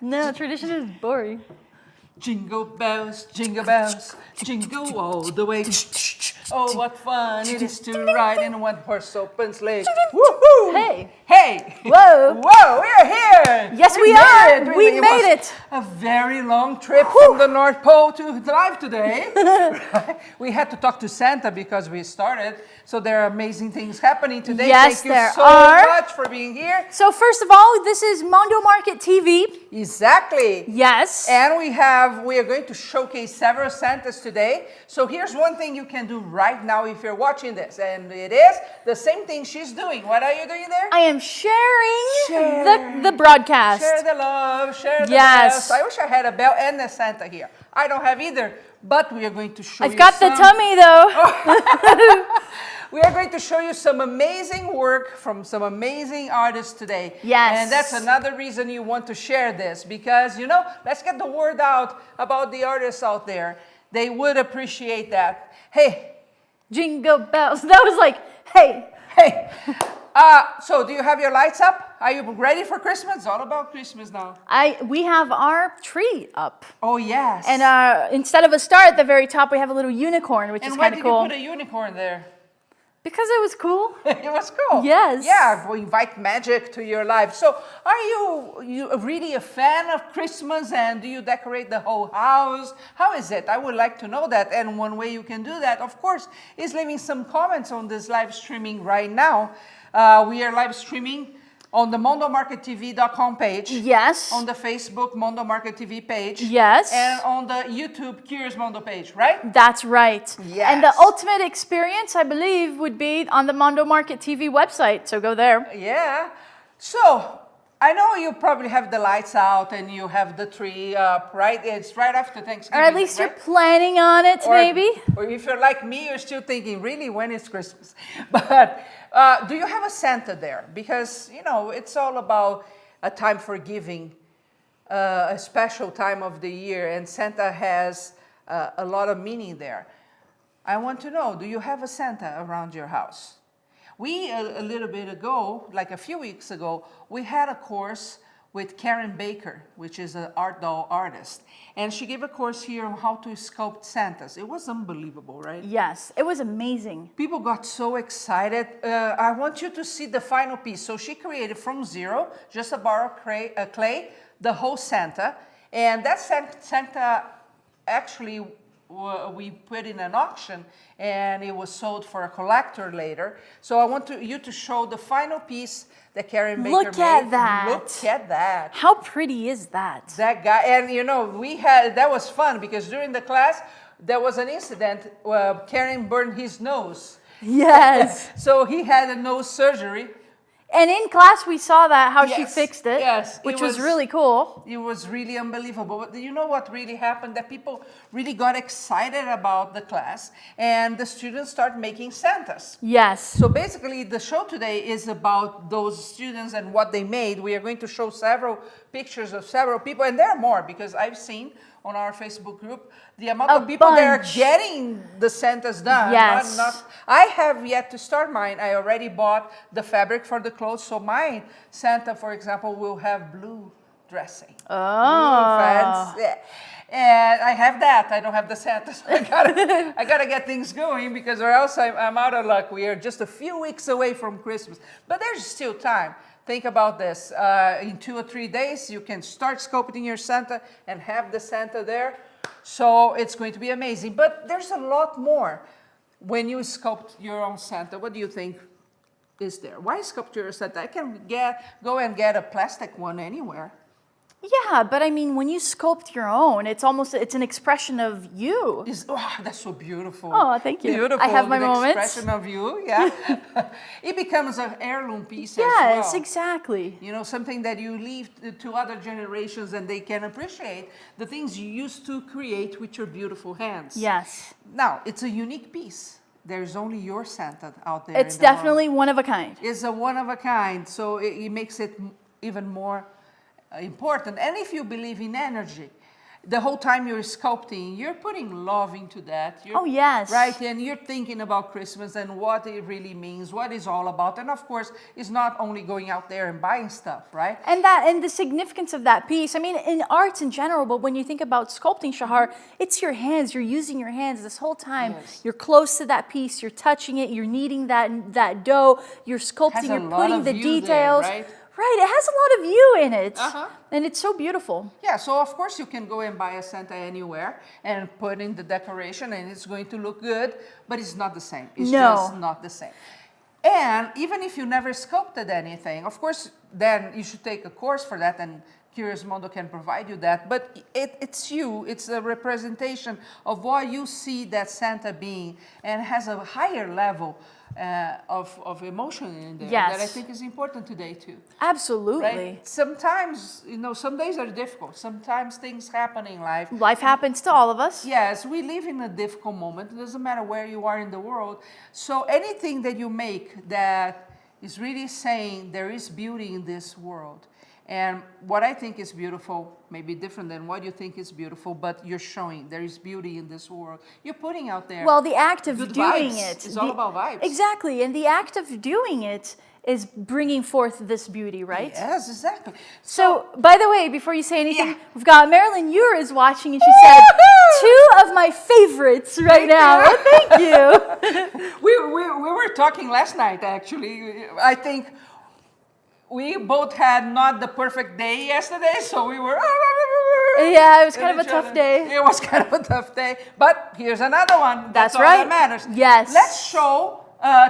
No, tradition is boring. Jingle bells, jingle all the way. Oh, what fun it is to ride in a one-horse open sleigh. Woohoo! Hey. Hey! Whoa. Whoa, we're here! Yes, we are. Really. We made it. A very long trip from the North Pole to live today. We had to talk to Santa because we started. So there are amazing things happening today. Yes, Thank you there so are. much for being here. So first of all, this is Mondo Market TV. Exactly. Yes. And we are going to showcase several Santas today. So here's one thing you can do right now if you're watching this. And it is the same thing she's doing. What are you doing there? I am sharing the broadcast. Share the love, share the Yes. bells. I wish I had a bell and a Santa here. I don't have either, but we are going to show you I've got the tummy though. We are going to show you some amazing work from some amazing artists today. Yes. And that's another reason you want to share this because, you know, let's get the word out about the artists out there. They would appreciate that. Hey. Jingle bells. That was like, hey. Hey. So do you have your lights up? Are you ready for Christmas? It's all about Christmas now. We have our tree up. Oh, yes. And instead of a star at the very top, we have a little unicorn, which is kind of cool. And why did you put a unicorn there? Because it was cool. It was cool. Yes. Yeah, we invite magic to your life. So are you really a fan of Christmas and do you decorate the whole house? How is it? I would like to know that. And one way you can do that, of course, is leaving some comments on this live streaming right now. We are live streaming on the MondoMarketTV.com page. Yes. On the Facebook Mondo Market TV page. Yes. And on the YouTube Curious Mondo page, right? That's right. Yes. And the ultimate experience, I believe, would be on the Mondo Market TV website. So go there. Yeah. So I know you probably have the lights out and you have the tree up, right? It's right after Thanksgiving. Or at least right? you're planning on it, maybe. Or if you're like me, you're still thinking, really, when is Christmas? But do you have a Santa there? Because, you know, it's all about a time for giving, a special time of the year, and Santa has a lot of meaning there. I want to know, do you have a Santa around your house? We, a little bit ago, like a few weeks ago, we had a course with Karen Baker, which is an art doll artist. And she gave a course here on how to sculpt Santas. It was unbelievable, right? Yes, it was amazing. People got so excited. I want you to see the final piece. So she created from zero, just a bar of clay, the whole Santa. And that Santa actually we put in an auction and it was sold for a collector later. So I want you to show the final piece that Karen Baker made. Look at that. Look at that. How pretty is that? That guy, and you know, that was fun because during the class, there was an incident where Karen burned his nose. Yes. So he had a nose surgery. And in class, we saw that, how she Yes, fixed it, yes, which it was was really cool. It was really unbelievable. But you know what really happened? That people really got excited about the class and the students start making Santas. Yes. So basically, the show today is about those students and what they made. We are going to show several pictures of several people, and there are more because I've seen on our Facebook group the amount of people that are getting the Santas done. Yes. I have yet to start mine. I already bought the fabric for the clothes, so my Santa, for example, will have blue dressing. Oh. Blue pants. Yeah. And I have that. I don't have the Santa, so I gotta get things going because or else I'm out of luck. We are just a few weeks away from Christmas, but there's still time. Think about this. In 2 or 3 days, you can start sculpting your Santa and have the Santa there. So it's going to be amazing. But there's a lot more when you sculpt your own Santa. What do you think is there? Why sculpt your Santa? I can go and get a plastic one anywhere. Yeah, but I mean, when you sculpt your own, it's an expression of you. That's so beautiful. Oh, thank you. Beautiful. I have my moments. Expression of you, yeah. It becomes an heirloom piece as Yes, well. exactly. You know, something that you leave to other generations and they can appreciate the things you used to create with your beautiful hands. Yes. Now, it's a unique piece. There's only your Santa out there. It's definitely one of a kind. It's a one of a kind, so it makes it even more important. And if you believe in energy, the whole time you're sculpting, you're putting love into that. Oh, yes. Right, and you're thinking about Christmas and what it really means, what it's all about. And of course, it's not only going out there and buying stuff, right? And the significance of that piece. I mean, in arts in general, but when you think about sculpting, Shahar, it's your hands. You're using your hands this whole time. Yes. You're close to that piece. You're touching it. You're kneading that dough. You're sculpting. You're putting the details. There, right? Right, it has a lot of you in it, and it's so beautiful. Yeah, so of course you can go and buy a Santa anywhere and put in the decoration and it's going to look good, but it's not the same. It's just not the same. And even if you never sculpted anything, of course, then you should take a course for that, and Curious Mondo can provide you that. But it's you, it's a representation of what you see that Santa being, and has a higher level of emotion in there that I think is important today too. Absolutely. Right? Sometimes, some days are difficult. Sometimes things happen in life. Life happens to all of us. Yes, we live in a difficult moment. It doesn't matter where you are in the world. So anything that you make that is really saying there is beauty in this world. And what I think is beautiful may be different than what you think is beautiful, but you're showing there is beauty in this world. You're putting out there. Well, the act of good doing vibes. it. It's all about vibes. Exactly. And the act of doing it is bringing forth this beauty, right? Yes, exactly. So, by the way, before you say anything, we've got Marilyn Ure is watching, and she said, 2 of my favorites right now. Oh, thank you. we were talking last night, actually. I think we both had not the perfect day yesterday, so we were... Yeah, it was kind of a tough day. It was kind of a tough day, but here's another one. That's all right. that matters. Yes. Let's show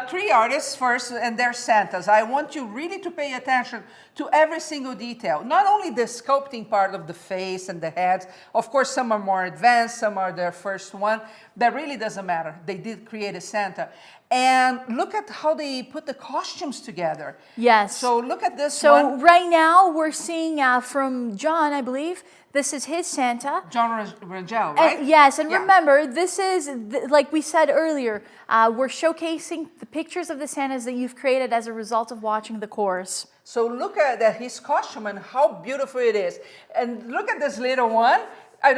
3 artists first and their Santas. I want you really to pay attention to every single detail. Not only the sculpting part of the face and the heads. Of course, some are more advanced, some are their first one. That really doesn't matter. They did create a Santa. And look at how they put the costumes together. Yes. So look at this So one. right now we're seeing from John, I believe, this is his Santa. John Rangel, right? And remember, this is, like we said earlier, we're showcasing the pictures of the Santas that you've created as a result of watching the course. So look at his costume and how beautiful it is. And look at this little one. I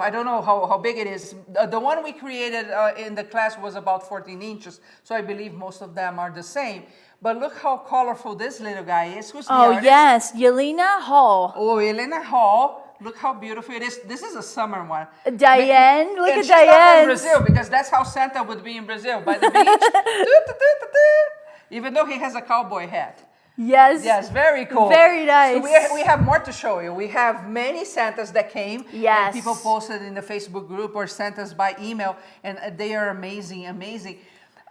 don't know how big it is. The one we created in the class was about 14 inches, so I believe most of them are the same. But look how colorful this little guy is. Who's the artist? Yes, Yelena Hall. Oh, Yelena Hall. Look how beautiful it is. This is a summer one. Diane, look at she's not Diane. from Brazil, because that's how Santa would be in Brazil, by the beach. Even though he has a cowboy hat. Yes. Yes, very cool. Very nice. So we have more to show you. We have many Santas that came. Yes. And people posted in the Facebook group or sent us by email, and they are amazing, amazing.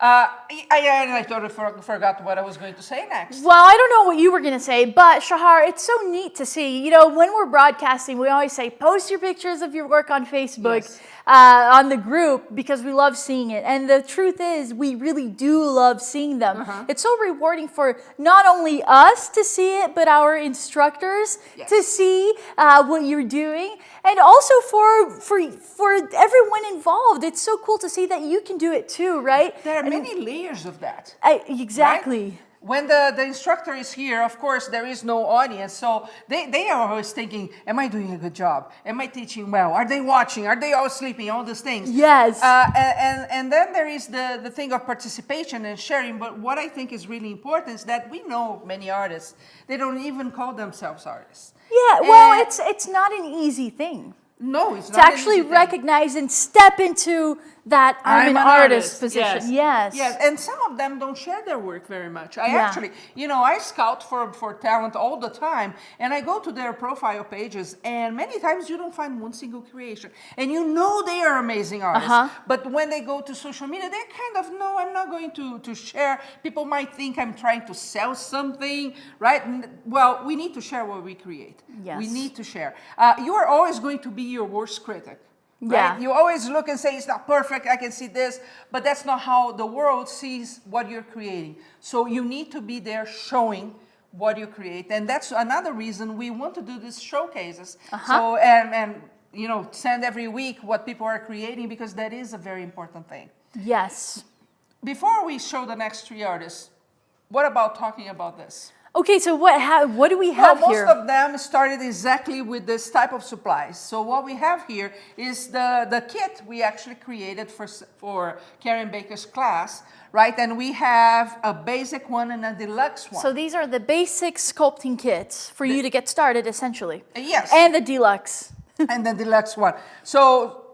I totally forgot what I was going to say next. Well, I don't know what you were going to say, but Shahar, it's so neat to see. When we're broadcasting, we always say, post your pictures of your work on Facebook, on the group, because we love seeing it. And the truth is, we really do love seeing them. It's so rewarding for not only us to see it, but our instructors to see what you're doing. And also for everyone involved. It's so cool to see that you can do it too, right? There are many layers of that. Exactly. Right? When the instructor is here, of course, there is no audience. So they are always thinking, am I doing a good job? Am I teaching well? Are they watching? Are they all sleeping? All those things. Yes. And then there is the thing of participation and sharing. But what I think is really important is that we know many artists. They don't even call themselves artists. Yeah, well, it's not an easy thing. No, it's not to actually an easy recognize and step into that I'm an artist position. Yes. And some of them don't share their work very much. I scout for talent all the time, and I go to their profile pages, and many times you don't find one single creation. And they are amazing artists. But when they go to social media, they're kind of, no, I'm not going to share. People might think I'm trying to sell something, right? Well, we need to share what we create. Yes. We need to share. You are always going to be your worst critic. Right? Yeah. You always look and say, it's not perfect, I can see this, but that's not how the world sees what you're creating. So you need to be there showing what you create. And that's another reason we want to do these showcases. So, and send every week what people are creating, because that is a very important thing. Yes. Before we show the next 3 artists, what about talking about this? Okay, so what do we Well, have most here? of them started exactly with this type of supplies. So what we have here is the kit we actually created for Karen Baker's class, right? And we have a basic one and a deluxe one. So these are the basic sculpting kits for you to get started, essentially. Yes. And the deluxe. And the deluxe one. So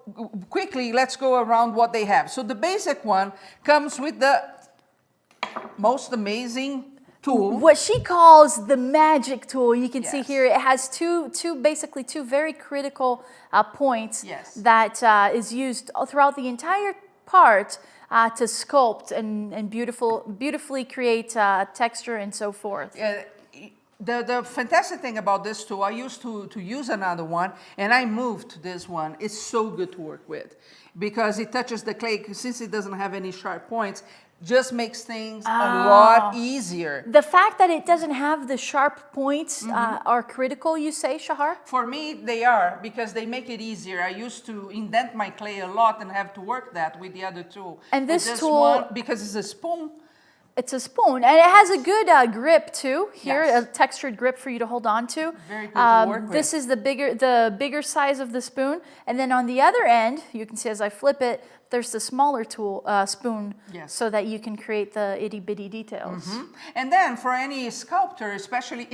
quickly, let's go around what they have. So the basic one comes with the most amazing tool. What she calls the magic tool. You can see Yes. here it has basically two very critical points Yes. that is used throughout the entire part to sculpt and beautifully create texture and so forth. The fantastic thing about this tool, I used to use another one, and I moved to this one. It's so good to work with because it touches the clay. Since it doesn't have any sharp points, just makes things a lot easier. The fact that it doesn't have the sharp points are critical, you say, Shahar? For me, they are, because they make it easier. I used to indent my clay a lot and have to work that with the other tool. And With this tool- one, because it's a spoon. It's a spoon, and it has a good grip too. Here, Yes. a textured grip for you to hold on to. Very good to work with. This is the bigger size of the spoon, and then on the other end, you can see as I flip it, there's the smaller spoon, Yes. so that you can create the itty bitty details. And then for any sculptor, especially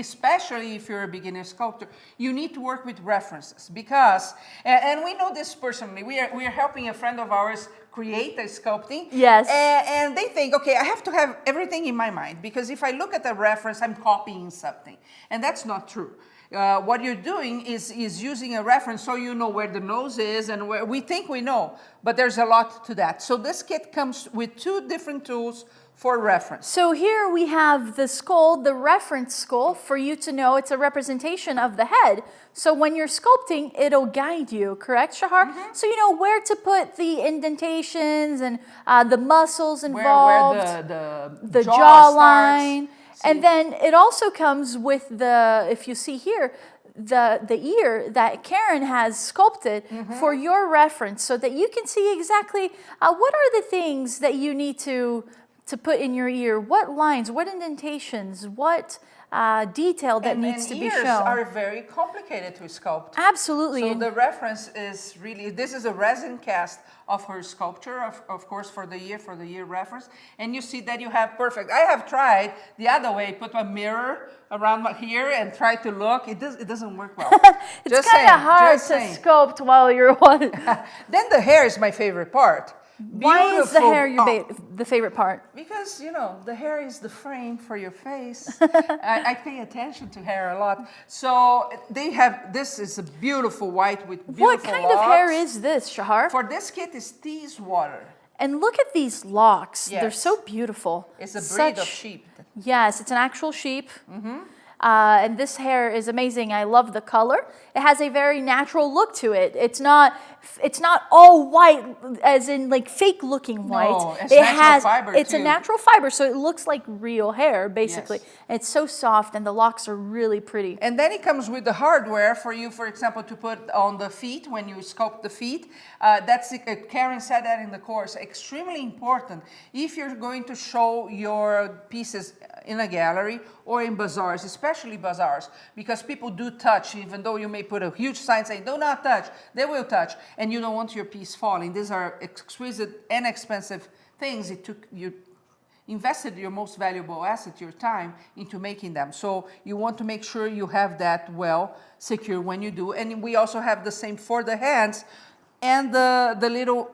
if you're a beginner sculptor, you need to work with references because, and we know this personally, we are helping a friend of ours create a sculpting. Yes. And they think, okay, I have to have everything in my mind because if I look at a reference, I'm copying something. And that's not true. What you're doing is using a reference so you know where the nose is and where we think we know, but there's a lot to that. So this kit comes with two different tools for reference. So here we have the skull, the reference skull, for you to know it's a representation of the head. So when you're sculpting, it'll guide you, correct, Shahar? So you know where to put the indentations and the muscles involved, Where the jaw jawline. starts. And then it also comes with the, if you see here, the ear that Karen has sculpted for your reference so that you can see exactly what are the things that you need to put in your ear, what lines, what indentations, what detail that needs to be ears shown. are very complicated to sculpt. Absolutely. So the reference is really, this is a resin cast of her sculpture, of course, for the year reference. And you see that you have perfect. I have tried the other way, put a mirror around here and try to look. It doesn't work well. It's kind of hard to sculpt while you're one. Then the hair is my favorite part. Why is the Beautiful- hair your the favorite part? Because, you know, the hair is the frame for your face. I pay attention to hair a lot. So they have, this is a beautiful white with beautiful What kind of hair locks. is this, Shahar? For this kit is tease water. And look at these locks. They're Yes. so beautiful. It's a breed of sheep. Yes, it's an actual sheep. And this hair is amazing. I love the color. It has a very natural look to it. It's not all white, as in like fake looking white. No, it's natural fiber It's a too. natural fiber, so it looks like real hair basically. Yes. And it's so soft, and the locks are really pretty. And then it comes with the hardware for you, for example, to put on the feet when you sculpt the feet. Karen said that in the course, extremely important. If you're going to show your pieces in a gallery or in bazaars, especially bazaars, because people do touch, even though you may put a huge sign saying, do not touch, they will touch, and you don't want your piece falling. These are exquisite and expensive things. You invested your most valuable asset, your time, into making them. So you want to make sure you have that well secure when you do. And we also have the same for the hands and the little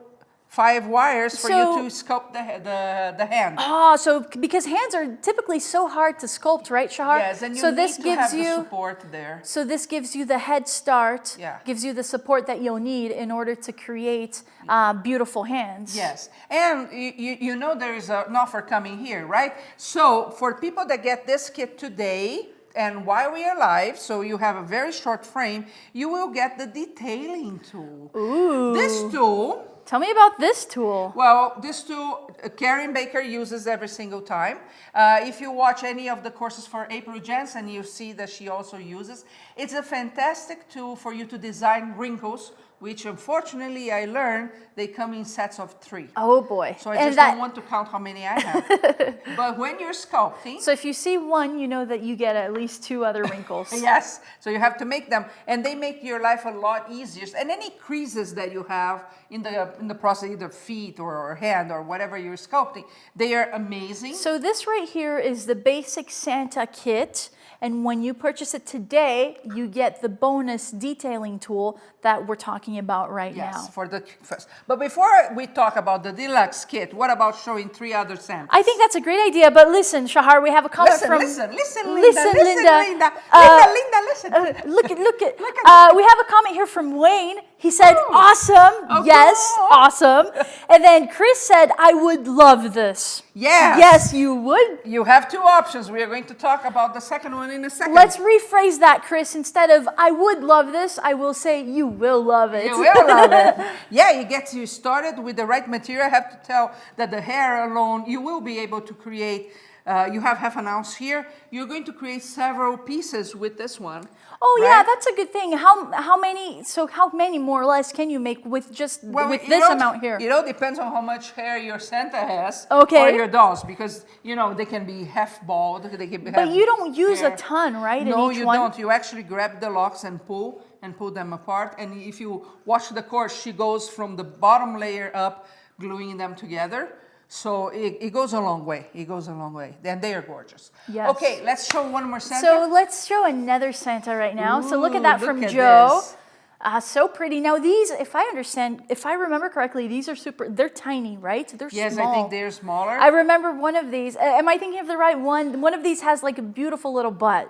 5 wires for you to sculpt the hand. Oh, so because hands are typically so hard to sculpt, right, Shahar? Yes, and you so need this to gives have you the support there. So this gives you the head start, Yeah. gives you the support that you'll need in order to create beautiful hands. Yes, and you know there is an offer coming here, right? So for people that get this kit today, and while we are live, so you have a very short frame, you will get the detailing tool. Ooh. This tool, Tell me about this tool. well, this tool Karen Baker uses every single time. If you watch any of the courses for April Jensen, you see that she also uses. It's a fantastic tool for you to design wrinkles which unfortunately I learned they come in sets of 3. Oh boy. So I just don't want to count how many I have. But when you're sculpting... So if you see one, you know that you get at least 2 other wrinkles. Yes, so you have to make them, and they make your life a lot easier. And any creases that you have in the process, either feet or hand or whatever you're sculpting, they are amazing. So this right here is the basic Santa kit. And when you purchase it today, you get the bonus detailing tool that we're talking about right now. Yes, for the first. But before we talk about the deluxe kit, what about showing 3 other Santas? I think that's a great idea. But listen, Shahar, we have a comment listen, from... Listen, Linda. Linda, listen. Look at we have a comment here from Wayne. He said, awesome. Oh, yes, cool. awesome. And then Chris said, I would love this. Yes. Yes, you would. You have 2 options. We are going to talk about the second one in a second. Let's rephrase that, Chris. Instead of I would love this, I will say you will love it. You will love it. Yeah, you get you started with the right material. I have to tell that the hair alone, you will be able to create, you have half an ounce here. You're going to create several pieces with this one. Oh right? yeah, that's a good thing. How many more or less can you make with just with this amount here? It all depends on how much hair your Santa has, okay, or your dolls, because they can be half bald, they can be. But you don't use hair. A ton, right? No, in each you one? don't. You actually grab the locks and pull them apart. And if you watch the course, she goes from the bottom layer up, gluing them together. So it goes a long way. It goes a long way. And they are gorgeous. Yes. Okay, let's show one more Santa. So let's show another Santa right now. Ooh, so look at that from Joe. So pretty. Now these, if I remember correctly, these are they're tiny, right? They're small. Yes, I think they're smaller. I remember one of these. Am I thinking of the right one? One of these has like a beautiful little butt.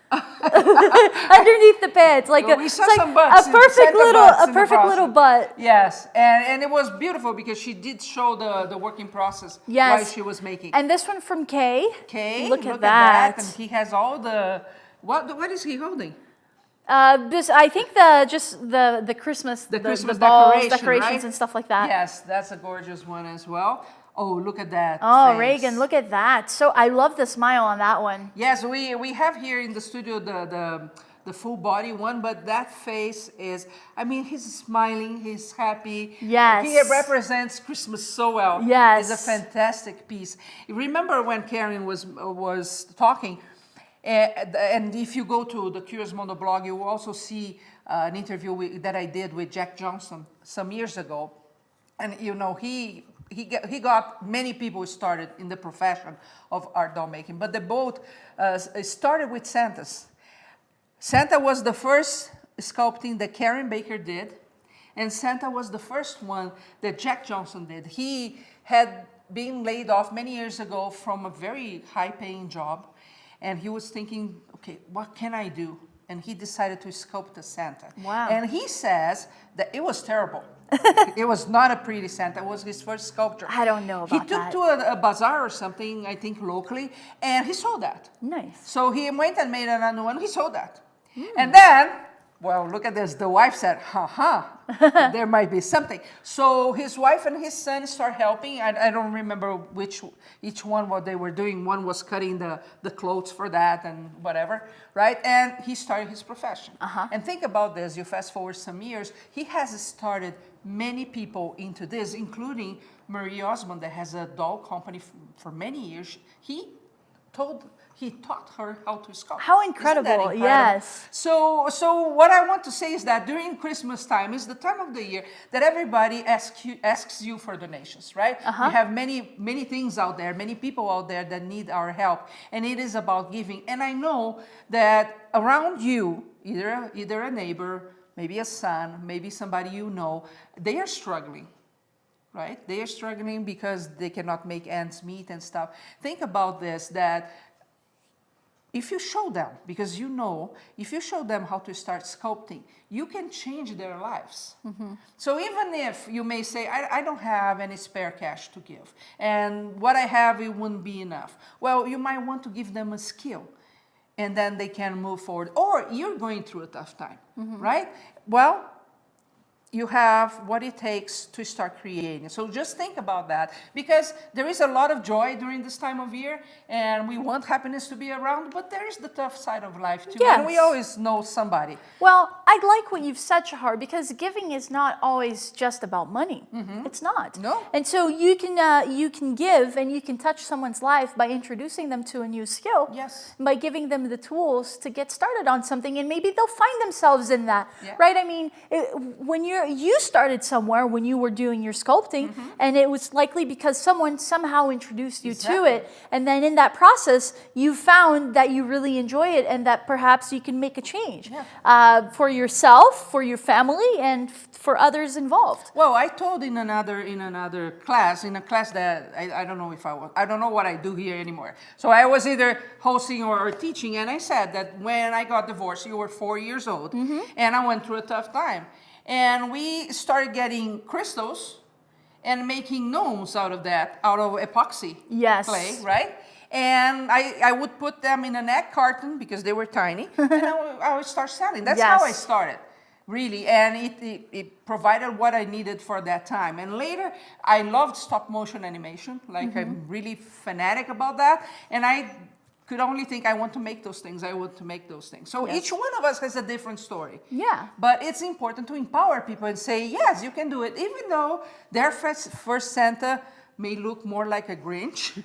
Underneath the pants, like we saw some butts, a perfect little butt. Yes, and it was beautiful because she did show the working process while she was making. And this one from Kay. Kay, look at that. And he has all the what is he holding? I think the Christmas the Christmas balls, decorations right? and stuff like that. Yes, that's a gorgeous one as well. Oh, look at that. Oh, face. Reagan, look at that. So I love the smile on that one. Yes, we have here in the studio the full body one, but that face is, I mean, he's smiling, he's happy. Yes. He represents Christmas so well. Yes. It's a fantastic piece. Remember when Karen was talking, and if you go to the Curious Mondo blog, you will also see an interview that I did with Jack Johnson some years ago. And, he got many people started in the profession of art doll making, but they both started with Santas. Santa was the first sculpting that Karen Baker did, and Santa was the first one that Jack Johnson did. He had been laid off many years ago from a very high-paying job, and he was thinking, okay, what can I do? And he decided to sculpt a Santa. Wow. And he says that it was terrible. It was not a pretty Santa. It was his first sculpture. I don't know about that. He took to a bazaar or something, I think locally, and he sold that. Nice. So he went and made another one. He sold that. And then, well, look at this. The wife said, there might be something. So his wife and his son start helping. I don't remember each one what they were doing. One was cutting the clothes for that and whatever, right? And he started his profession. And think about this. You fast forward some years. He has started many people into this, including Marie Osmond, that has a doll company for many years. He taught her how to sculpt. How incredible, yes. So what I want to say is that during Christmas time is the time of the year that everybody asks you for donations, right? We have many things out there, many people out there that need our help, and it is about giving. And I know that around you, either a neighbor, maybe a son, maybe somebody you know, they are struggling. Right? They are struggling because they cannot make ends meet and stuff. Think about this, that if you show them, because if you show them how to start sculpting, you can change their lives. So even if you may say, I don't have any spare cash to give, and what I have, it wouldn't be enough. Well, you might want to give them a skill, and then they can move forward. Or you're going through a tough time, right? Well, you have what it takes to start creating. So just think about that, because there is a lot of joy during this time of year, and we want happiness to be around, but there is the tough side of life too. Yes. And we always know somebody. Well, I like what you've said, Shahar, because giving is not always just about money. It's not. No. And so you can give and you can touch someone's life by introducing them to a new skill. Yes. By giving them the tools to get started on something, and maybe they'll find themselves in that. Yeah. Right? I mean, when you started somewhere when you were doing your sculpting, and it was likely because someone somehow introduced you to it, and then in that process you found that you really enjoy it, and that perhaps you can make a change for yourself, for your family, and for others involved. Well, I told in another class, in a class that I don't know if I don't know what I do here anymore. So I was either hosting or teaching, and I said that when I got divorced, you were 4 years old, and I went through a tough time. And we started getting crystals and making gnomes out of that, out of epoxy clay, right? And I would put them in an egg carton because they were tiny, and I would start selling. That's how I started, really. And it provided what I needed for that time. And later, I loved stop motion animation. Like, I'm really fanatic about that. And I could only think, I want to make those things, I want to make those things. So each one of us has a different story. Yeah. But it's important to empower people and say, yes, you can do it, even though their first Santa may look more like a Grinch.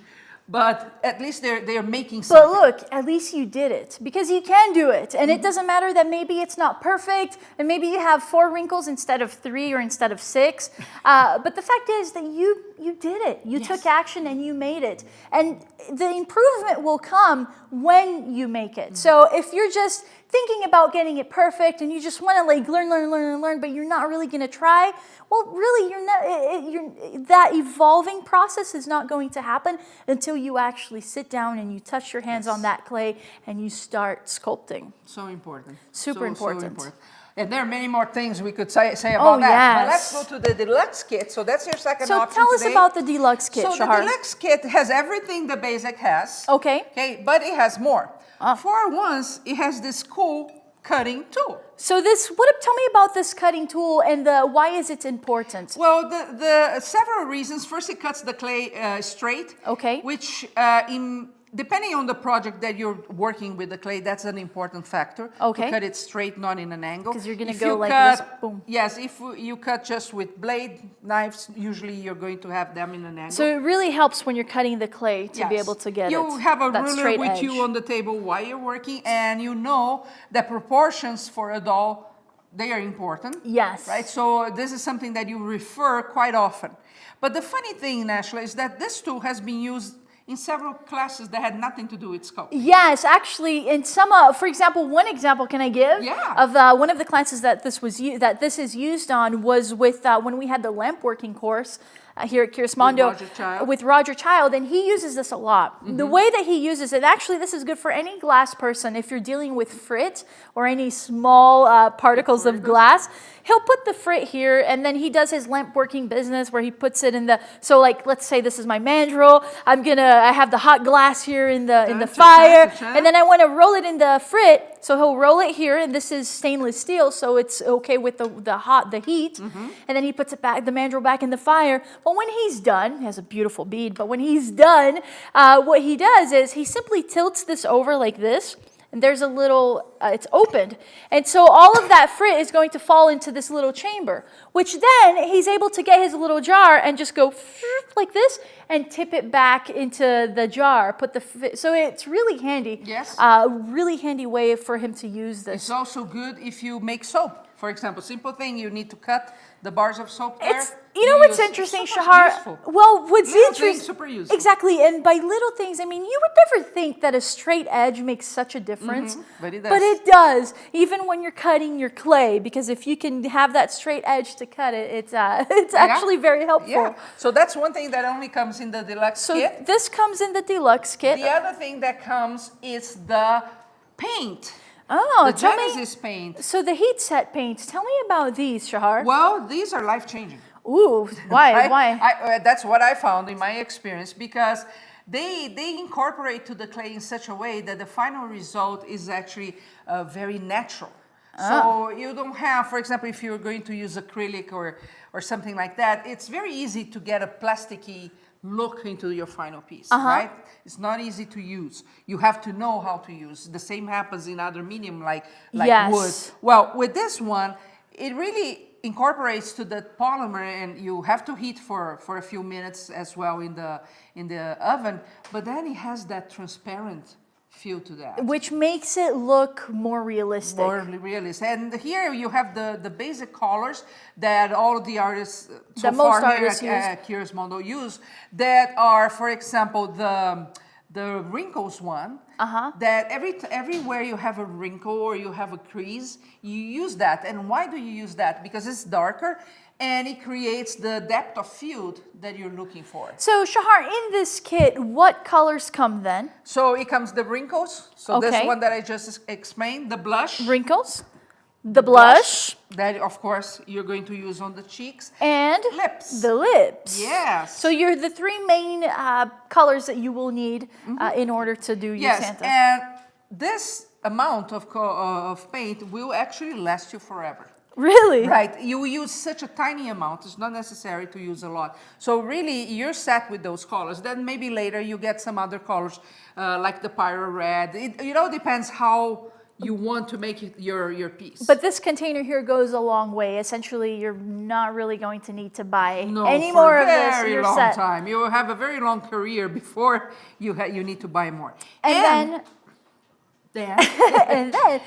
But at least they're making something. But look, at least you did it, because you can do it. And it doesn't matter that maybe it's not perfect, and maybe you have 4 wrinkles instead of 3 or instead of 6. But the fact is that you did it. You took action and you made it. And the improvement will come when you make it. So if you're just thinking about getting it perfect and you just want to like learn, but you're not really going to try, well, really, that evolving process is not going to happen until you actually sit down and you touch your hands on that clay and you start sculpting. So important. Super important. And there are many more things we could say about that. Yes. But let's go to the deluxe kit. So that's your second option So tell us today. about the deluxe kit, So Shahar. the deluxe kit has everything the basic has. Okay. But it has more. For once, it has this cool cutting tool. So tell me about this cutting tool and why is it important? Well, the several reasons. First, it cuts the clay straight. Okay. Which depending on the project that you're working with the clay, that's an important factor. Okay. To cut it straight, not in an angle. Because you're going to go like this, boom. Yes, if you cut just with blade knives, usually you're going to have them in an angle. So it really helps when you're cutting the clay to be able to get You have a that ruler straight with edge. you on the table while you're working, and you know the proportions for a doll, they are important. Yes. Right? So this is something that you refer quite often. But the funny thing, Nashla, is that this tool has been used in several classes that had nothing to do with sculpting. Yes, actually, in some, for example, one example can I give of one of the classes that this is used on was with when we had the lamp working course here at Mondo with Roger Child, and he uses this a lot. The way that he uses it, actually, this is good for any glass person if you're dealing with frit or any small particles of glass. He'll put the frit here, and then he does his lamp working business where he puts it in the, so like, let's say this is my mandrel. I have the hot glass here in the fire, and then I want to roll it in the frit. So he'll roll it here, and this is stainless steel, so it's okay with the heat. And then he puts it back, the mandrel back in the fire. But when he's done, he has a beautiful bead, but when he's done, what he does is he simply tilts this over like this, and there's a little, it's opened. And so all of that frit is going to fall into this little chamber, which then he's able to get his little jar and just go like this and tip it back into the jar. So it's really handy. Yes. Really handy way for him to use this. It's also good if you make soap. For example, simple thing, you need to cut the bars of soap there. You know what's interesting, Shahar? Well, what's interesting, super useful. Exactly, and by little things, I mean, you would never think that a straight edge makes such a difference. But it does. But it does, even when you're cutting your clay, because if you can have that straight edge to cut it, it's actually very helpful. Yeah. So that's one thing that only comes in the deluxe kit. So this comes in the deluxe kit. The other thing that comes is the paint. Oh, the Genesis paint. So the heat set paints. Tell me about these, Shahar. Well, these are life-changing. Ooh, why? Why? That's what I found in my experience, because they incorporate to the clay in such a way that the final result is actually very natural. So you don't have, for example, if you're going to use acrylic or something like that, it's very easy to get a plasticky look into your final piece, right? It's not easy to use. You have to know how to use. The same happens in other medium like wood. Well, with this one, it really incorporates to the polymer, and you have to heat for a few minutes as well in the oven, but then it has that transparent feel to that. Which makes it look more realistic. More realistic. And here you have the basic colors that all of the artists so far here at Curious Mondo use, that are, for example, the Wrinkles one, that everywhere you have a wrinkle or you have a crease, you use that. And why do you use that? Because it's darker and it creates the depth of field that you're looking for. So Shahar, in this kit, what colors come then? So it comes the Wrinkles, so this one that I just explained, the blush. Wrinkles, the blush. That, of course, you're going to use on the cheeks. And lips. The lips. Yes. So you're the three main colors that you will need in order to do your Santa. And this amount of paint will actually last you forever. Really? Right. You use such a tiny amount. It's not necessary to use a lot. So really, you're set with those colors. Then maybe later you get some other colors, like the Pyro Red. It all depends how you want to make it your piece. But this container here goes a long way. Essentially, you're not really going to need to buy any for more a of this. very You're long set. time. You will have a very long career before you need to buy more. And then and then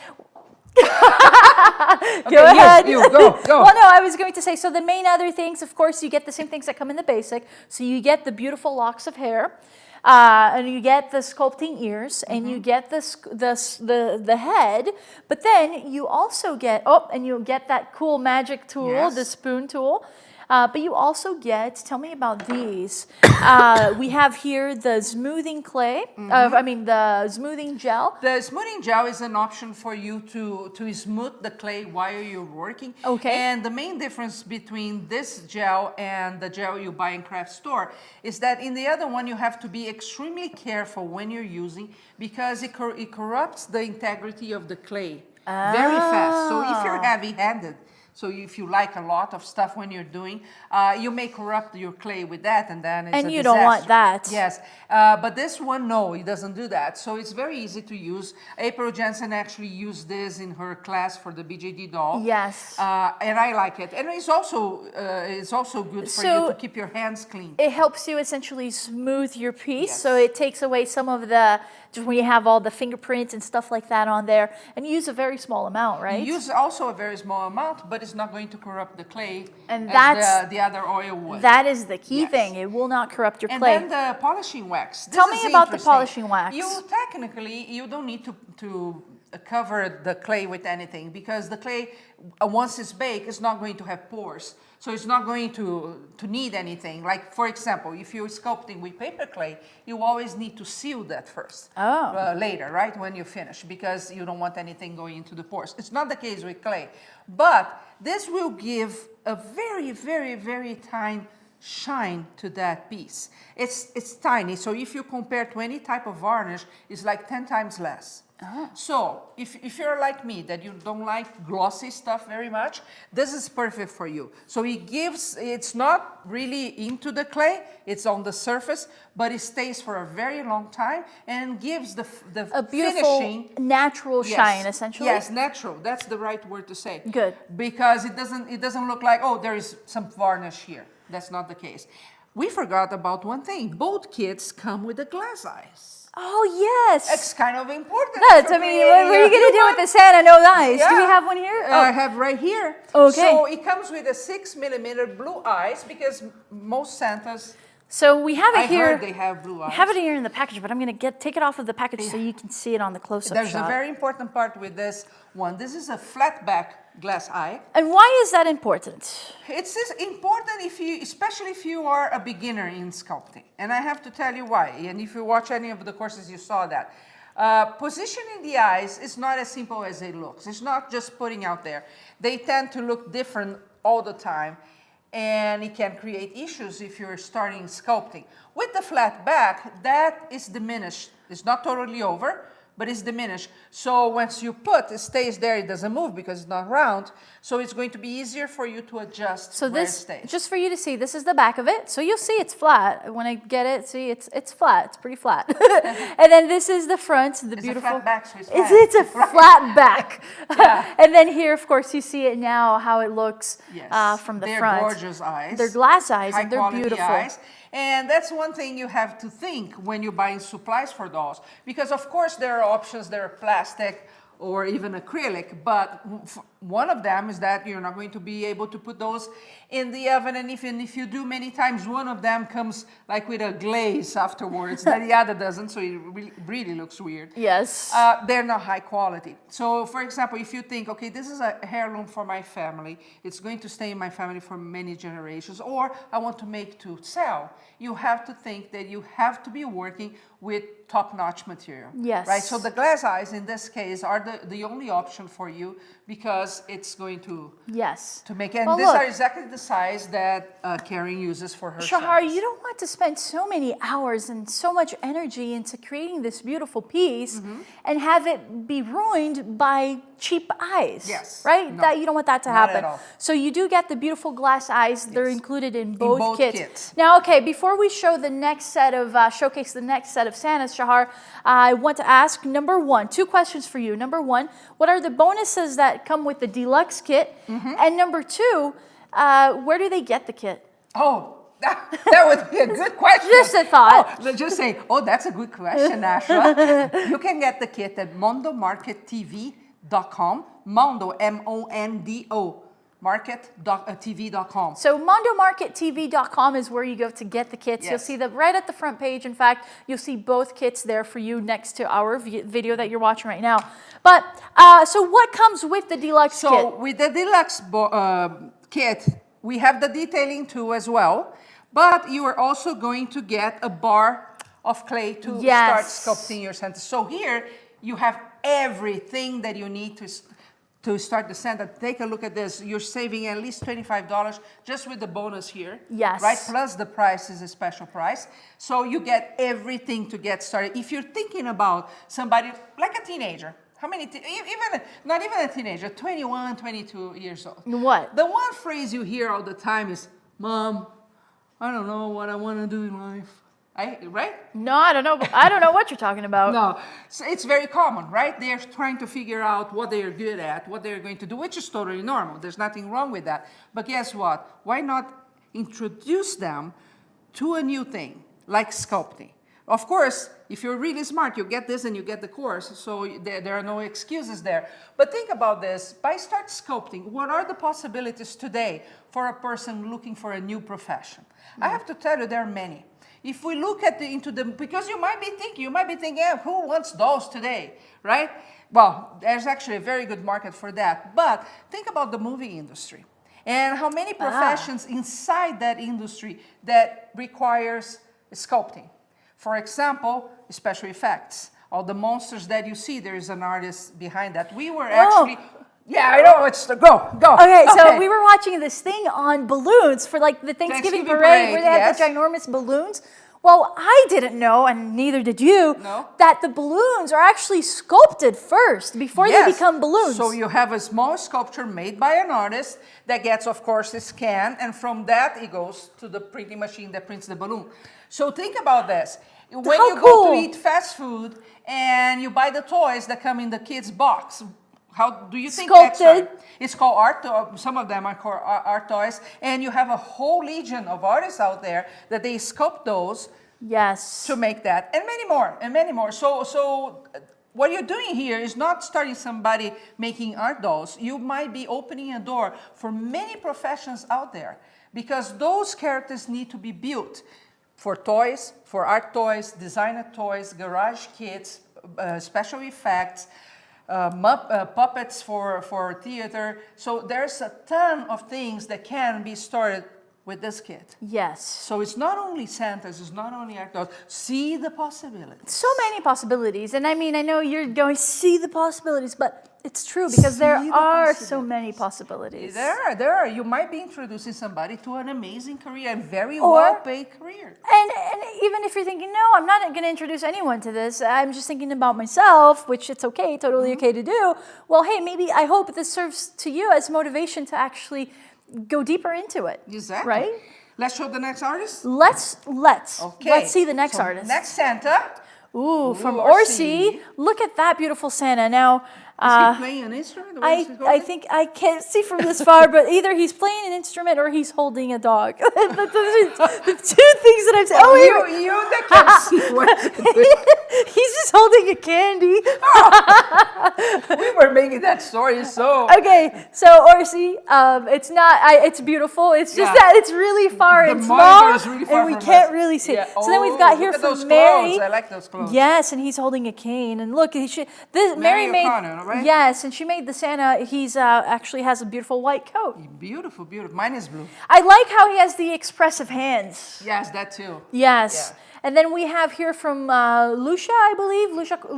okay, go ahead. You go. Well, no, I was going to say, so the main other things, of course, you get the same things that come in the basic. So you get the beautiful locks of hair, and you get the sculpting ears, and you get the head, but then you also get, and you get that cool magic tool, the spoon tool. But you also get, tell me about these. We have here the smoothing clay, the smoothing gel. The smoothing gel is an option for you to smooth the clay while you're working. Okay. And the main difference between this gel and the gel you buy in craft store is that in the other one you have to be extremely careful when you're using, because it corrupts the integrity of the clay very fast. So if you're heavy-handed, so if you like a lot of stuff when you're doing, you may corrupt your clay with that, and then it's a disaster. And you don't want that. Yes, but this one, no, it doesn't do that. So it's very easy to use. April Jensen actually used this in her class for the BJD doll. Yes. And I like it. And it's also good for you to keep your hands clean. It helps you essentially smooth your piece. Yes. So it takes away some of the, just when you have all the fingerprints and stuff like that on there, and you use a very small amount, right? You use also a very small amount, but it's not going to corrupt the clay and as the other oil would. That is the key thing. It will not corrupt your clay. And then the polishing wax. Tell me about the polishing wax. You don't need to cover the clay with anything, because the clay, once it's baked, is not going to have pores. So it's not going to need anything. Like, for example, if you're sculpting with paper clay, you always need to seal that first. Later, right, when you finish, because you don't want anything going into the pores. It's not the case with clay. But this will give a very, very, very tiny shine to that piece. It's tiny, so if you compare to any type of varnish, it's like 10 times less. So if you're like me, that you don't like glossy stuff very much, this is perfect for you. So it's not really into the clay, it's on the surface, but it stays for a very long time and gives a beautiful finishing, natural shine, essentially. Yes, natural. That's the right word to say. Good. Because it doesn't look like, oh, there is some varnish here. That's not the case. We forgot about one thing. Both kits come with the glass eyes. Oh, yes. It's kind of important. What are you going to do with the Santa No Eyes? Yeah. Do we have one here? I have right here. Okay. So it comes with a 6mm blue eyes, because most Santas... So we have it here. I heard they have blue eyes. I have it here in the package, but I'm going to take it off of the package so you can see it on the close-up There's shot. a very important part with this one. This is a flat back glass eye. And why is that important? It's important especially if you are a beginner in sculpting. And I have to tell you why. And if you watch any of the courses, you saw that. Positioning the eyes is not as simple as it looks. It's not just putting out there. They tend to look different all the time, and it can create issues if you're starting sculpting. With the flat back, that is diminished. It's not totally over, but it's diminished. So once you put, it stays there, it doesn't move because it's not round. So it's going to be easier for you to adjust So where it this, stays. just for you to see, this is the back of it. So you'll see it's flat. When I get it, see, it's flat. It's pretty flat. And then this is the front, the It's beautiful. a flat back, so it's flat. It's a flat back. Yeah. And then here, of course, you see it now, how it looks from the they're front. They're gorgeous eyes. They're glass eyes, High and they're quality beautiful. eyes. And that's one thing you have to think when you're buying supplies for dolls. Because of course there are options, there are plastic or even acrylic, but one of them is that you're not going to be able to put those in the oven, and even if you do many times, one of them comes like with a glaze afterwards that the other doesn't, so it really looks weird. Yes. They're not high quality. So for example, if you think, okay, this is a heirloom for my family, it's going to stay in my family for many generations, or I want to make to sell, you have to think that you have to be working with top-notch material. Yes. Right? So the glass eyes in this case are the only option for you because it's going to make it. And Well, these look. are exactly the size that Karen uses for her Shahar, sons. you don't want to spend so many hours and so much energy into creating this beautiful piece and have it be ruined by cheap eyes. Yes. Right? No. That you don't want that to Not happen. at all. So you do get the beautiful glass eyes. They're included in both kits. Now, okay, before we show the next set of showcase the next set of Santas, Shahar, I want to ask number one, two questions for you. Number one, what are the bonuses that come with the deluxe kit? And number two, where do they get the kit? Oh, that would be a good question. Just a thought. Oh, let's just say, oh, that's a good question, Ashra. You can get the kit at mondomarkettv.com. Mondo, M-O-N-D-O, market.tv.com. So mondomarkettv.com is where you go to get the kits. Yes. You'll see them right at the front page. In fact, you'll see both kits there for you next to our video that you're watching right now. But so what comes with the deluxe kit? So with the deluxe kit, we have the detailing too as well. But you are also going to get a bar of clay to start sculpting your Santa. So here you have everything that you need to start the Santa. Take a look at this. You're saving at least $25 just with the bonus here. Yes. Right? Plus the price is a special price. So you get everything to get started. If you're thinking about somebody like a teenager, how many, not even a teenager, 21, 22 years old. What? The one phrase you hear all the time is, Mom, I don't know what I want to do in life. Right? No, I don't know. I don't know what you're talking about. No, so it's very common, right? They're trying to figure out what they are good at, what they're going to do, which is totally normal. There's nothing wrong with that. But guess what? Why not introduce them to a new thing, like sculpting? Of course, if you're really smart, you get this and you get the course, so there are no excuses there. But think about this. By start sculpting, what are the possibilities today for a person looking for a new profession? I have to tell you, there are many. If we look at because you might be thinking, yeah, who wants dolls today, right? Well, there's actually a very good market for that. But think about the movie industry and how many professions inside that industry that requires sculpting. For example, special effects. All the monsters that you see, there is an artist behind that. We were actually... Yeah, I know. Go. Okay, so we were watching this thing on balloons for like the Thanksgiving parade where they had the ginormous balloons. Well, I didn't know, and neither did you, that the balloons are actually sculpted first before they become balloons. So you have a small sculpture made by an artist that gets, of course, a scan, and from that it goes to the printing machine that prints the balloon. So think about this. When you go to eat fast food and you buy the toys that come in the kids' box, how do you think that's Sculpted. It's called art. Some of them are called art toys, and you have a whole legion of artists out there that they sculpt those. Yes. To make that, and many more. So what you're doing here is not starting somebody making art dolls. You might be opening a door for many professions out there because those characters need to be built for toys, for art toys, designer toys, garage kits, special effects. Puppets for theater. So there's a ton of things that can be started with this kit. Yes. So it's not only Santas, it's not only outdoors. See the possibilities. So many possibilities. And I mean, I know you're going to see the possibilities, but it's true because there See the are so possibilities. many possibilities. There are. You might be introducing somebody to an amazing career, a very Or- well-paid career. And even if you're thinking, no, I'm not going to introduce anyone to this, I'm just thinking about myself, which it's okay, totally okay to do. Well, hey, maybe I hope this serves to you as motivation to actually go deeper into it. Exactly. Right? Let's show the next artist. Let's see the next So artist. Next Santa. Ooh, from Orsi. Orsi. Look at that beautiful Santa. Now, Is he playing an instrument? What is he I holding? think I can't see from this far, but either he's playing an instrument or he's holding a dog. the two things that I've said. Oh, You that can see what he's just holding a candy. we were making that story so. Okay, so Orsi, it's not. It's beautiful. It's just Yeah. that it's really far The and monitor small, is really far and we from can't us. really see. Yeah. So then we've got here look at from those Mary. clothes. I like those clothes. Yes, and he's holding a cane. And look, Mary Mary made. O'Connor, right? Yes, and she made the Santa. He's actually has a beautiful white coat. Beautiful, beautiful. Mine is blue. I like how he has the expressive hands. Yes, that too. Yes. Yeah. And then we have here from Lucia, I believe,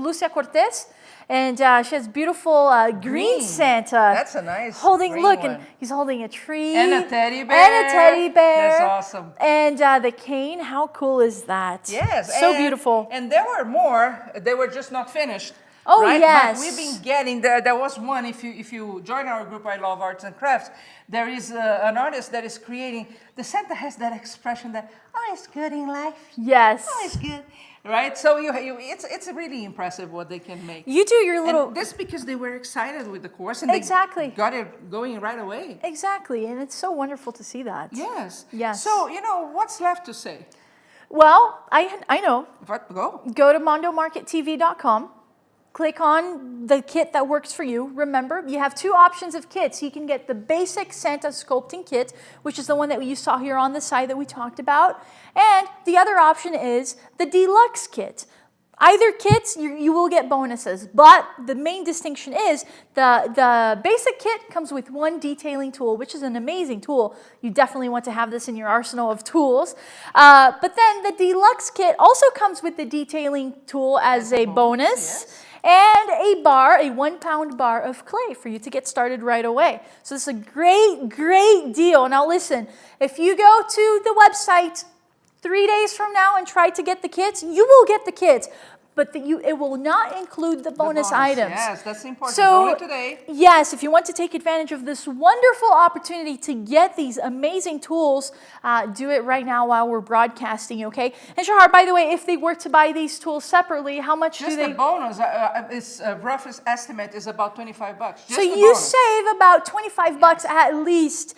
Lucia Cortez. And she has beautiful green Santa. That's a nice holding. green Look, one. and he's holding a tree And a teddy bear. And a teddy bear. That's awesome. And the cane. How cool is that? Yes. So and- beautiful. And there were more. They were just not finished. Oh, right? yes. But we've been getting there was one. If you join our group, I Love Arts and Crafts. There is an artist that is creating. The Santa has that expression that it's good in life. Yes. It's good, right? So it's really impressive what they can make. You do your little. And this because they were excited with the course and Exactly. they got it going right away. Exactly, and it's so wonderful to see that. Yes. Yes. So what's left to say? Well, I know. But go. Go to mondomarkettv.com. Click on the kit that works for you. Remember, you have two options of kits. You can get the basic Santa sculpting kit, which is the one that you saw here on the side that we talked about. And the other option is the deluxe kit. Either kits, you will get bonuses, but the main distinction is the basic kit comes with one detailing tool, which is an amazing tool. You definitely want to have this in your arsenal of tools. But then the deluxe kit also comes with the detailing tool as a bonus. Yes. And a 1 pound bar of clay for you to get started right away. So this is a great, great deal. Now listen, if you go to the website 3 days from now and try to get the kits, you will get the kits. But it will not include the bonus items. Yes, that's important. So, only today. yes, if you want to take advantage of this wonderful opportunity to get these amazing tools, do it right now while we're broadcasting, okay? And Shahar, by the way, if they were to buy these tools separately, how much Just do they... the bonus, its roughest estimate is about $25. Just So the you bonus. save about 25 bucks at least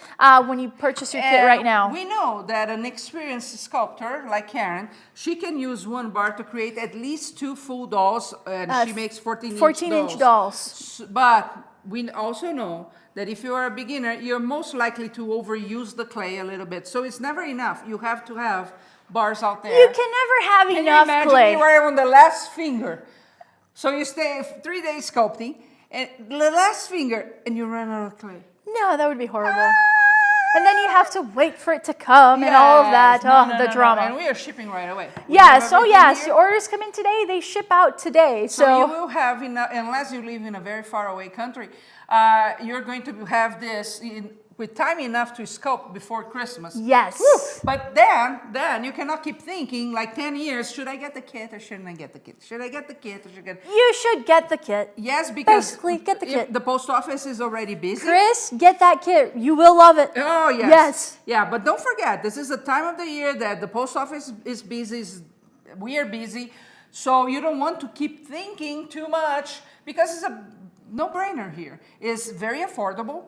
when you purchase your kit right now. We know that an experienced sculptor like Karen, she can use one bar to create at least 2 full dolls, and she makes 14-inch dolls. But we also know that if you are a beginner, you're most likely to overuse the clay a little bit. So it's never enough. You have to have bars out there. You can never have Can enough you imagine clay. you are on the last finger? So you stay 3 days sculpting, and the last finger, and you run out of clay. No, that would be horrible. And then you have to wait for it to come and all of that. Yes. The drama. And we are shipping right away. We Yes, have oh everything yes. here. Your orders come in today, they ship out today. So you So will have, unless you live in a very far away country, you're going to have this with time enough to sculpt before Christmas. yes. Whew. But then you cannot keep thinking like 10 years, should I get the kit or shouldn't I get the kit? Should I get the kit or should I get... You should get the kit. Yes, because Basically, get the kit. the post office is already busy. Chris, get that kit. You will love it. Oh, yes. Yes. Yeah, but don't forget, this is the time of the year that the post office is busy, we are busy, so you don't want to keep thinking too much because it's a no-brainer here. It's very affordable.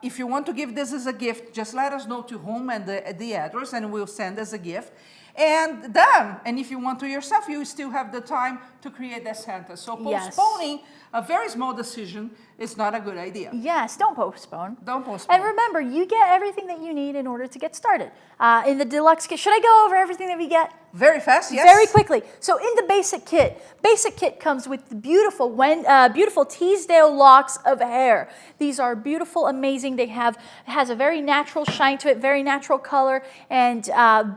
If you want to give this as a gift, just let us know to whom and the address, and we'll send as a gift. And done. And if you want to yourself, you still have the time to create that Santa. So Yes. postponing a very small decision it's not a good idea. Yes, don't postpone. Don't postpone. And remember, you get everything that you need in order to get started. In the deluxe kit, should I go over everything that we get? Very fast, yes. Very quickly. So in the basic kit comes with the beautiful Teasdale locks of hair. These are beautiful, amazing. It has a very natural shine to it, very natural color, and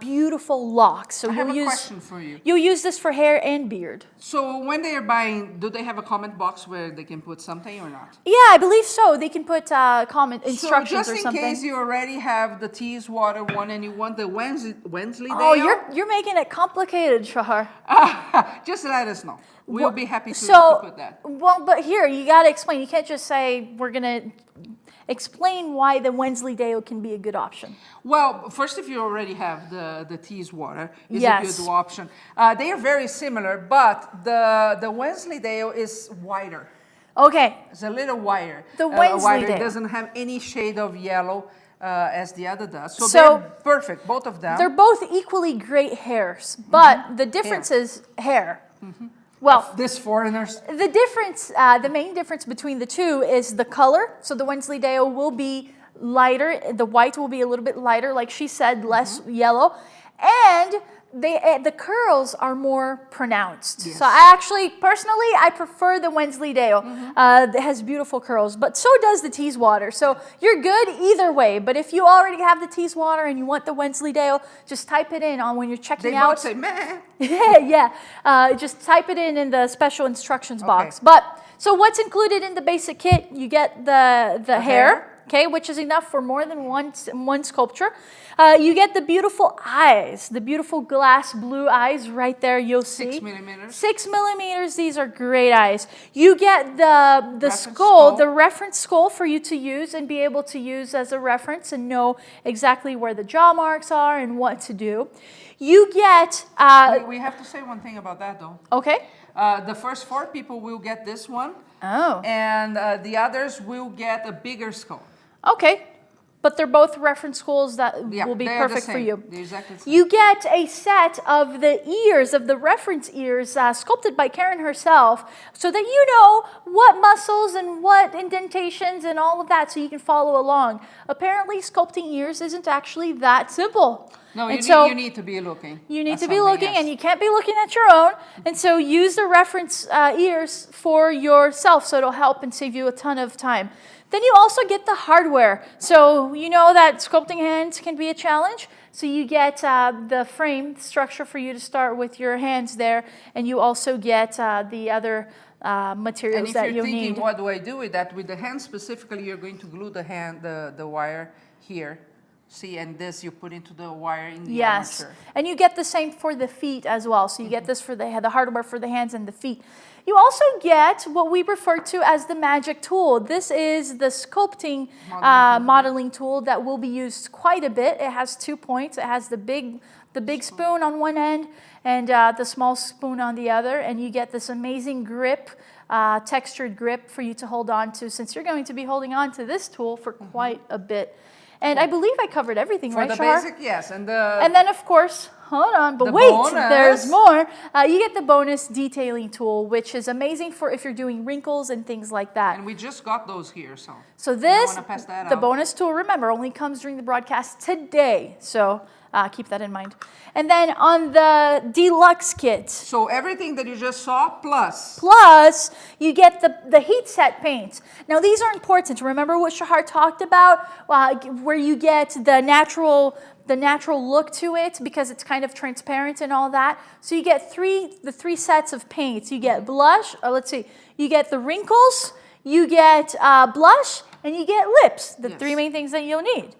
beautiful locks. So I have a question for you. You'll use this for hair and beard. So when they are buying, do they have a comment box where they can put something or not? Yeah, I believe so. They can put comment instructions or something. So just in case you already have the Tease Water one and you want the Wensleydale. Oh, you're making it complicated, Shahar. Just let us know. We'll be happy to put that. Well, but here, you got to explain. You can't just say, we're going to explain why the Wensleydale can be a good option. Well, first, if you already have the Tease Water, is Yes. a good option. They are very similar, but the Wensleydale is wider. Okay. It's a little wider. The wider. Wensleydale. It doesn't have any shade of yellow as the other does. So So, they're perfect, both of them. They're both equally great hairs, but the difference is hair. Well, This foreigners. the difference, the main difference between the two is the color. So the Wensleydale will be lighter. The white will be a little bit lighter, like she said, less yellow. And the curls are more pronounced. Yes. So I actually, personally, I prefer the Wensleydale. It has beautiful curls, but so does the Tease Water. So you're good either way. But if you already have the Tease Water and you want the Wensleydale, just type it in on when you're checking They out. both say, meh. Yeah. Just type it in the special instructions box. But so what's included in the basic kit? You get the hair. Okay, which is enough for more than one sculpture. You get the beautiful eyes, the beautiful glass blue eyes right there. You'll see 6 millimeters. 6 millimeters. These are great eyes. You get the Reference skull, skull. the reference skull for you to use and be able to use as a reference and know exactly where the jaw marks are and what to do. You get We have to say one thing about that, though. okay. The first 4 people will get this one, Oh, and the others will get a bigger skull. okay. But they're both reference skulls that Yeah, will be they are the perfect for same. you. They're exactly the same. You get a set of the ears, of the reference ears, sculpted by Karen herself, so that you know what muscles and what indentations and all of that, so you can follow along. Apparently, sculpting ears isn't actually that simple. No, And you need to be looking. You need at to be something, looking, yes. and you can't be looking at your own. And so use the reference ears for yourself, so it'll help and save you a ton of time. Then you also get the hardware. So you know that sculpting hands can be a challenge. So you get the frame structure for you to start with your hands there, and you also get the other materials And if that you're you'll thinking, need. what do I do with that? With the hand specifically, you're going to glue the wire here. See, and this you put into the wire in the Yes, armature. and you get the same for the feet as well. So you get this for the hardware for the hands and the feet. You also get what we refer to as the magic tool. This is the sculpting modeling tool that will be used quite a bit. It has 2 points. It has the big spoon on one end and the small spoon on the other, and you get this amazing grip, textured grip for you to hold on to, since you're going to be holding on to this tool for quite a bit. And I believe I covered everything, For right, the Shahar? basic, yes. And then, of course, hold on, but The wait, bonus. there's more. You get the bonus detailing tool, which is amazing for if you're doing wrinkles and things like that. And we just got those here, so. So this, wanna pass that the out. bonus tool, remember, only comes during the broadcast today. So keep that in mind. And then on the deluxe kit, So everything that you just saw, plus. plus, you get the heat set paints. Now, these are important. Remember what Shahar talked about, where you get the natural look to it because it's kind of transparent and all that. So you get the three sets of paints. You get blush, let's see, you get the wrinkles, you get blush, and you get lips, the Yes. 3 main things that you'll need.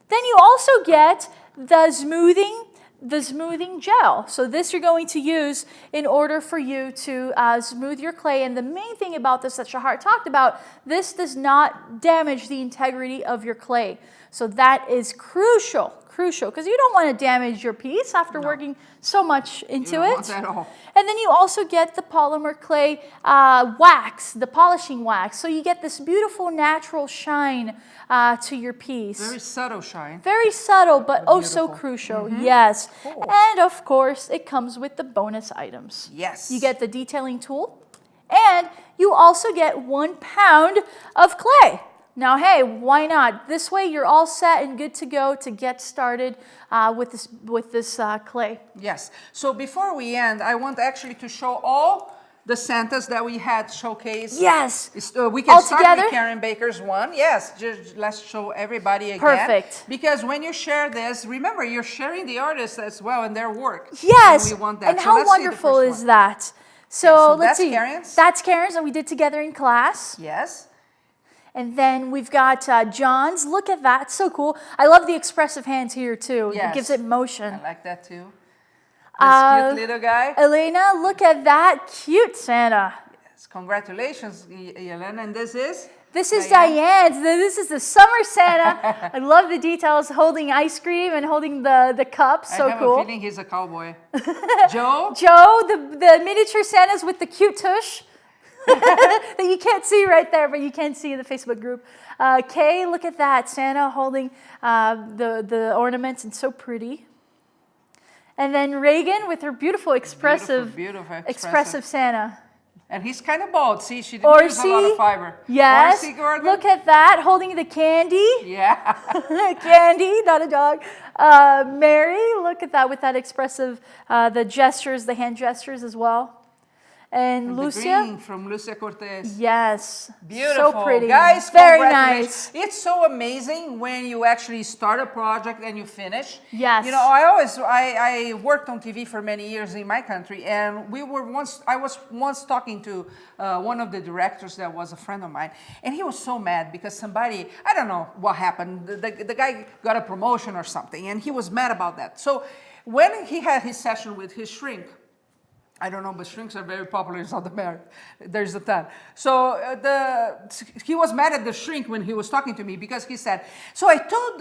Then you also get the smoothing gel. So this you're going to use in order for you to smooth your clay. And the main thing about this that Shahar talked about, this does not damage the integrity of your clay. So that is crucial, because you don't want to damage your piece after working so much into don't it. want that at all. And then you also get the polymer clay wax, the polishing wax. So you get this beautiful natural shine to your piece. Very subtle shine. Very subtle, but oh so beautiful. crucial, yes. Cool. And of course, it comes with the bonus items. Yes. You get the detailing tool And you also get 1 pound of clay. Now, hey, why not? This way you're all set and good to go to get started with this clay. Yes. So before we end, I want actually to show all the Santas that we had showcased. Yes. We can all start together? with Karen Baker's one. Yes. Just let's show everybody again. Perfect. Because when you share this, remember you're sharing the artists as well and their work. Yes. And we want that. And So how let's see the wonderful first is one. that? So, Yeah, so let's that's see. Karen's? That's Karen's that we did together in class. Yes. And then we've got John's. Look at that. So cool. I love the expressive hands here too. Yes. It gives it motion. I like that too. This cute little guy. Elena, look at that. Cute Santa. Yes. Congratulations, Elena. And this is? This is Diane's. This is the summer Santa. I love the details, holding ice cream and holding the cup. So I have cool. a feeling he's a cowboy. Joe? Joe, the miniature Santas with the cute tush. That you can't see right there, but you can see in the Facebook group. Kay, look at that. Santa holding the ornaments, and so pretty. And then Reagan with her beautiful, expressive Santa. And he's kind of bald. See, she didn't use a lot of fiber. Yes. Orsi, Gordon? Look at that, holding the candy. Yeah. Candy, not a dog. Mary, look at that with that expressive, the gestures, the hand gestures as well. And Lucia. The green from Lucia Cortez. Yes. Beautiful. So pretty. Guys, very congratulations. nice. It's so amazing when you actually start a project and you finish. Yes. You know, I worked on TV for many years in my country, and I was once talking to one of the directors that was a friend of mine, and he was so mad because somebody, I don't know what happened, the guy got a promotion or something, and he was mad about that. So when he had his session with his shrink, I don't know, but shrinks are very popular in South America. There's a ton. So he was mad at the shrink when he was talking to me because he said, so I told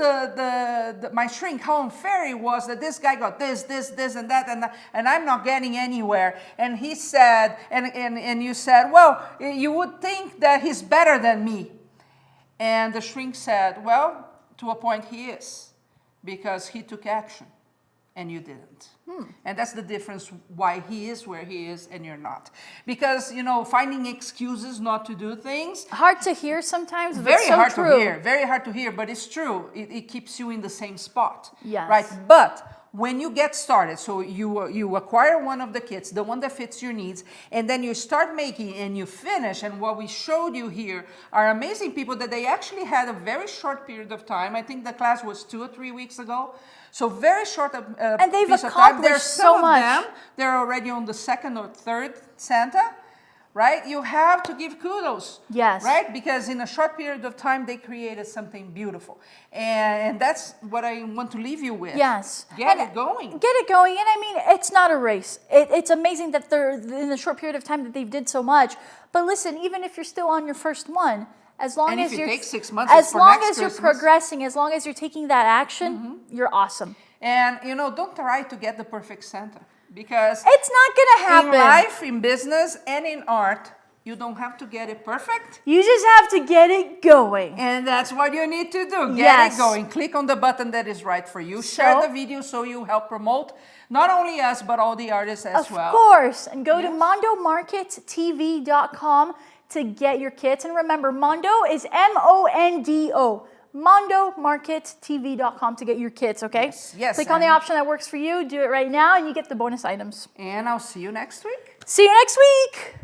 my shrink how unfair it was that this guy got this, and that, and I'm not getting anywhere. And he said, and you said, well, you would think that he's better than me. And the shrink said, well, to a point he is, because he took action. And you didn't. And that's the difference why he is where he is and you're not. Because, you know, finding excuses not to do things. Hard to hear sometimes, but Very so hard true. to hear. Very hard to hear, but it's true. It keeps you in the same spot. Yes. Right? But when you get started, so you acquire one of the kits, the one that fits your needs, and then you start making and you finish, and what we showed you here are amazing people that they actually had a very short period of time. I think the class was 2 or 3 weeks ago. So very short and they've piece of time. accomplished There's so some much. of them, they're already on the 2nd or 3rd Santa. Right? You have to give kudos. Yes. Right? Because in a short period of time, they created something beautiful. And that's what I want to leave you with. Yes. Get it going. Get it going. And I mean, it's not a race. It's amazing that they're in a short period of time that they've did so much. But listen, even if you're still on your first one, as long as you're takes 6 months, as for long next as you're Christmas. progressing, as long as you're taking that action, you're awesome. And, you know, don't try to get the perfect Santa. Because It's not gonna happen. in life, in business, and in art, you don't have to get it perfect. You just have to get it going. And that's what you need to do. Get Yes. it going. Click on the button that is right for you. Share the video so you help promote not only us, but all the artists as well. Of course. And go to Yes. mondomarkettv.com to get your kits. And remember, Mondo is MONDO. mondomarkettv.com to get your kits, okay? Yes, Click on the and- option that works for you. Do it right now, and you get the bonus items. And I'll see you next week. See you next week.